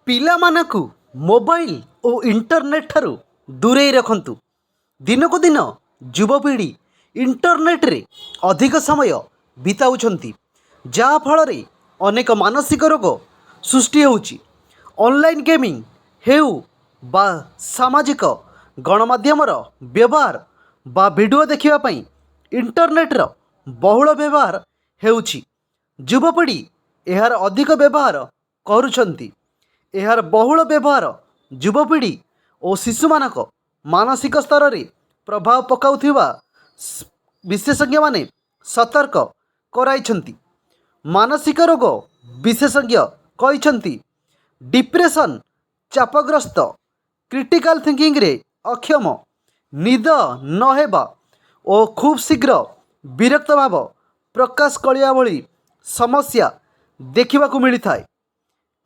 ପିଲାମାନଙ୍କୁ ମୋବାଇଲ ଓ ଇଣ୍ଟରନେଟ୍ ଠାରୁ ଦୂରେଇ ରଖନ୍ତୁ। ଦିନକୁ ଦିନ ଯୁବପିଢ଼ି ଇଣ୍ଟରନେଟ୍ରେ ଅଧିକ ସମୟ ବିତାଉଛନ୍ତି, ଯାହାଫଳରେ ଅନେକ ମାନସିକ ରୋଗ ସୃଷ୍ଟି ହେଉଛି। ଅନଲାଇନ୍ ଗେମିଂ ହେଉ ବା ସାମାଜିକ ଗଣମାଧ୍ୟମର ବ୍ୟବହାର ବା ଭିଡ଼ିଓ ଦେଖିବା ପାଇଁ ଇଣ୍ଟରନେଟ୍ର ବହୁଳ ବ୍ୟବହାର ହେଉଛି। ଯୁବପିଢ଼ି ଏହାର ଅଧିକ ବ୍ୟବହାର କରୁଛନ୍ତି। ଏହାର ବହୁଳ ବ୍ୟବହାର ଯୁବପିଢ଼ି ଓ ଶିଶୁମାନଙ୍କ ମାନସିକ ସ୍ତରରେ ପ୍ରଭାବ ପକାଉଥିବା ବିଶେଷଜ୍ଞମାନେ ସତର୍କ କରାଇଛନ୍ତି। ମାନସିକ ରୋଗ ବିଶେଷଜ୍ଞ କହିଛନ୍ତି, ଡିପ୍ରେସନ୍, ଚାପଗ୍ରସ୍ତ, କ୍ରିଟିକାଲ ଥିଙ୍କିଂରେ ଅକ୍ଷମ, ନିଦ ନ ହେବା ଓ ଖୁବ୍ ଶୀଘ୍ର ବିରକ୍ତ ଭାବ ପ୍ରକାଶ କରିବା ଭଳି ସମସ୍ୟା ଦେଖିବାକୁ ମିଳିଥାଏ।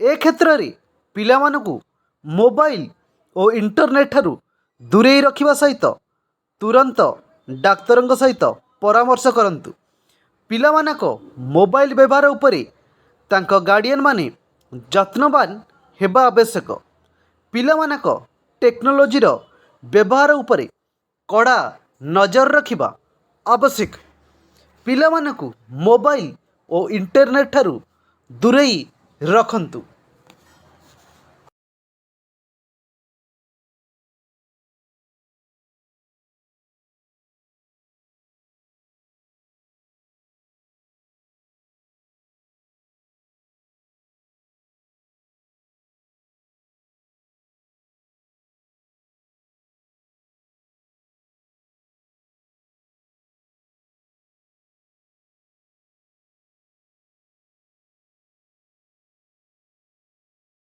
ଏ କ୍ଷେତ୍ରରେ ପିଲାମାନଙ୍କୁ ମୋବାଇଲ ଓ ଇଣ୍ଟରନେଟ୍ ଠାରୁ ଦୂରେଇ ରଖିବା ସହିତ ତୁରନ୍ତ ଡାକ୍ତରଙ୍କ ସହିତ ପରାମର୍ଶ କରନ୍ତୁ। ପିଲାମାନଙ୍କ ମୋବାଇଲ ବ୍ୟବହାର ଉପରେ ତାଙ୍କ ଗାର୍ଡ଼ିଆନମାନେ ଯତ୍ନବାନ ହେବା ଆବଶ୍ୟକ। ପିଲାମାନଙ୍କ ଟେକ୍ନୋଲୋଜିର ବ୍ୟବହାର ଉପରେ କଡ଼ା ନଜର ରଖିବା ଆବଶ୍ୟକ। ପିଲାମାନଙ୍କୁ ମୋବାଇଲ ଓ ଇଣ୍ଟରନେଟ୍ ଠାରୁ ଦୂରେଇ ରଖନ୍ତୁ।